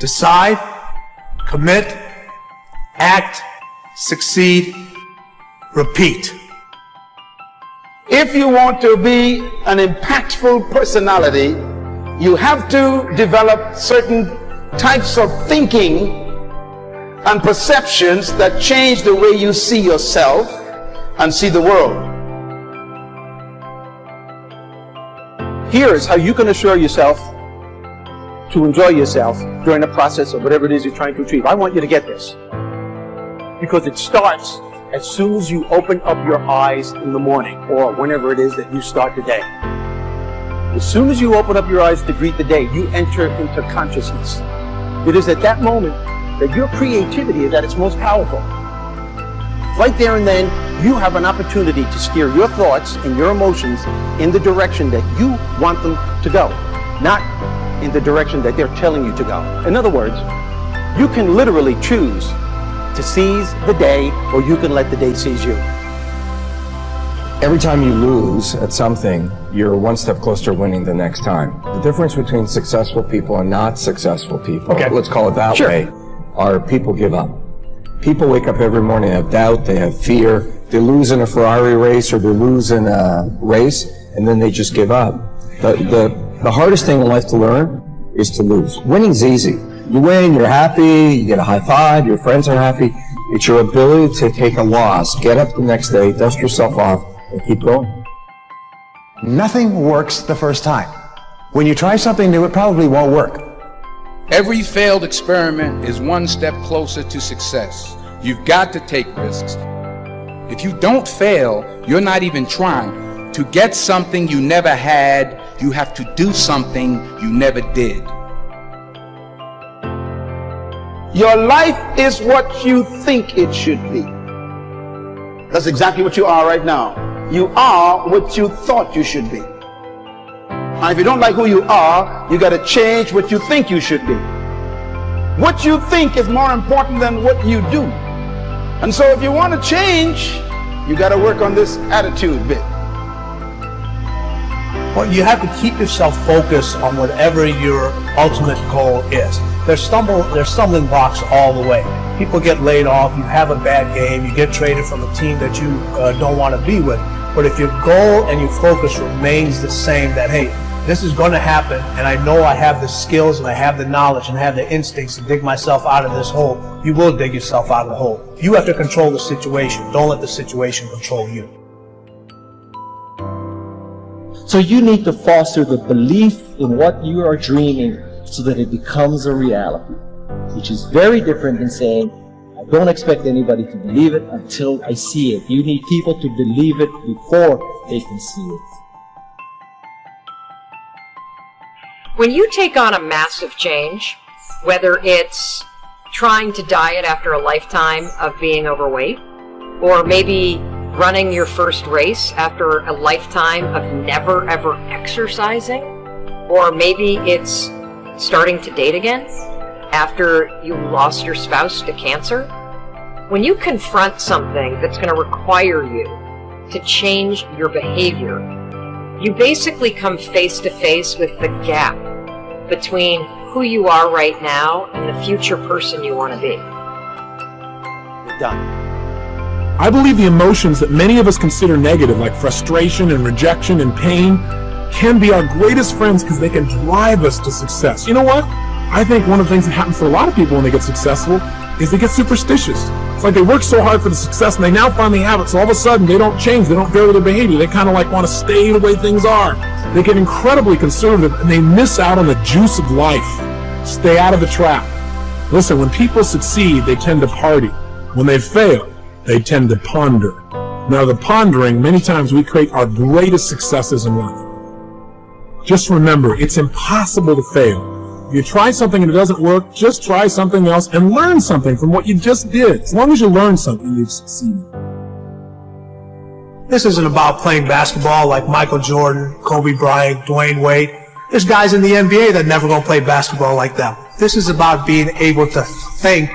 Decide, commit, act, succeed, repeat. If you want to be an impactful personality, you have to develop certain types of thinking and perceptions that change the way you see yourself and see the world. Here is how you can assure yourself to enjoy yourself during the process of whatever it is you're trying to achieve. I want you to get this, because it starts as soon as you open up your eyes in the morning, or whenever it is that you start the day. As soon as you open up your eyes to greet the day, you enter into consciousness. It is at that moment that your creativity is at its most powerful. Right there and then, you have an opportunity to steer your thoughts and your emotions in the direction that you want them to go, not in the direction that they're telling you to go. In other words, you can literally choose to seize the day, or you can let the day seize you. Every time you lose at something, you're one step closer to winning the next time. The difference between successful people and not successful people, let's call it that way, are people give up. People wake up every morning, they have doubt, they have fear, they lose in a Ferrari race or they lose in a race, and then they just give up. The hardest thing in life to learn is to lose. Winning's easy. You win, you're happy, you get a high five, your friends are happy. It's your ability to take a loss, get up the next day, dust yourself off, and keep going. Nothing works the first time. When you try something new, it probably won't work. Every failed experiment is one step closer to success. You've got to take risks. If you don't fail, you're not even trying. To get something you never had, you have to do something you never did. Your life is what you think it should be. That's exactly what you are right now. You are what you thought you should be. And if you don't like who you are, you got to change what you think you should be. What you think is more important than what you do. And so if you want to change, you got to work on this attitude bit. Well, you have to keep yourself focused on whatever your ultimate goal is. There's stumbling blocks all the way. People get laid off, you have a bad game, you get traded from a team that you don't want to be with. But if your goal and your focus remains the same, that, hey, this is going to happen, and I know I have the skills and I have the knowledge and I have the instincts to dig myself out of this hole, you will dig yourself out of the hole. You have to control the situation. Don't let the situation control you. So you need to foster the belief in what you are dreaming so that it becomes a reality, which is very different than saying, I don't expect anybody to believe it until I see it. You need people to believe it before they can see it. When you take on a massive change, whether it's trying to diet after a lifetime of being overweight, or maybe running your first race after a lifetime of never ever exercising, or maybe it's starting to date again after you lost your spouse to cancer, when you confront something that's going to require you to change your behavior, you basically come face to face with the gap between who you are right now and the future person you want to be. You're done. I believe the emotions that many of us consider negative, like frustration and rejection and pain, can be our greatest friends because they can drive us to success. You know what? I think one of the things that happens for a lot of people when they get successful is they get superstitious. It's like they work so hard for the success and they now finally have it, so all of a sudden they don't change, they don't vary their behavior, they kind of like want to stay the way things are. They get incredibly conservative and they miss out on the juice of life. Stay out of the trap. Listen, when people succeed, they tend to party. When they fail, they tend to ponder. Now, the pondering, many times we create our greatest successes in life. Just remember, it's impossible to fail. If you try something and it doesn't work, just try something else and learn something from what you just did. As long as you learn something, you've succeeded. This isn't about playing basketball like Michael Jordan, Kobe Bryant, Dwayne Wade. There's guys in the NBA that never gonna play basketball like them. This is about being able to think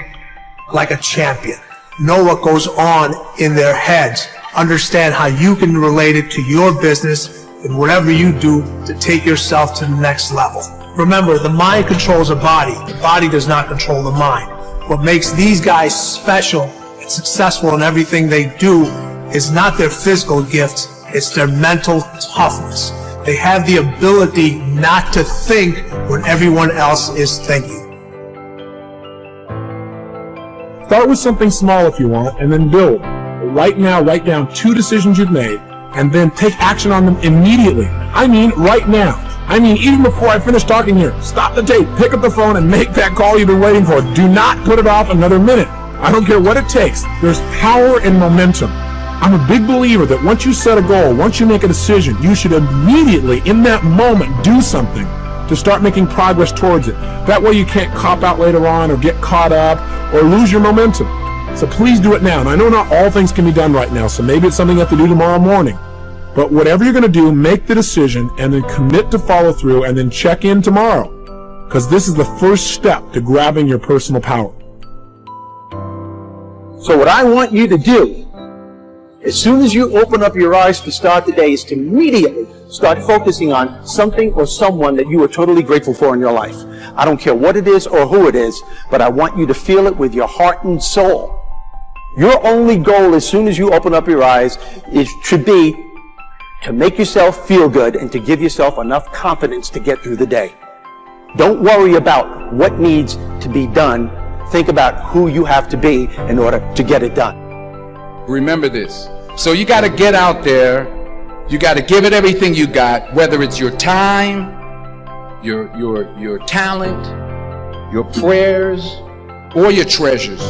like a champion. Know what goes on in their heads. Understand how you can relate it to your business and whatever you do to take yourself to the next level. Remember, the mind controls the body. The body does not control the mind. What makes these guys special and successful in everything they do is not their physical gifts, it's their mental toughness. They have the ability not to think when everyone else is thinking. Start with something small if you want, and then build. Right now, write down 2 decisions you've made, and then take action on them immediately. I mean, right now. I mean, even before I finish talking here, stop the tape, pick up the phone, and make that call you've been waiting for. Do not put it off another minute. I don't care what it takes. There's power in momentum. I'm a big believer that once you set a goal, once you make a decision, you should immediately, in that moment, do something to start making progress towards it. That way you can't cop out later on or get caught up or lose your momentum. So please do it now. And I know not all things can be done right now, so maybe it's something you have to do tomorrow morning. But whatever you're going to do, make the decision and then commit to follow through and then check in tomorrow. Because this is the first step to grabbing your personal power. So what I want you to do, as soon as you open up your eyes to start the day, is to immediately start focusing on something or someone that you are totally grateful for in your life. I don't care what it is or who it is, but I want you to feel it with your heart and soul. Your only goal as soon as you open up your eyes should be to make yourself feel good and to give yourself enough confidence to get through the day. Don't worry about what needs to be done. Think about who you have to be in order to get it done. Remember this. So you got to get out there. You got to give it everything you got, whether it's your time, your talent, your prayers, or your treasures.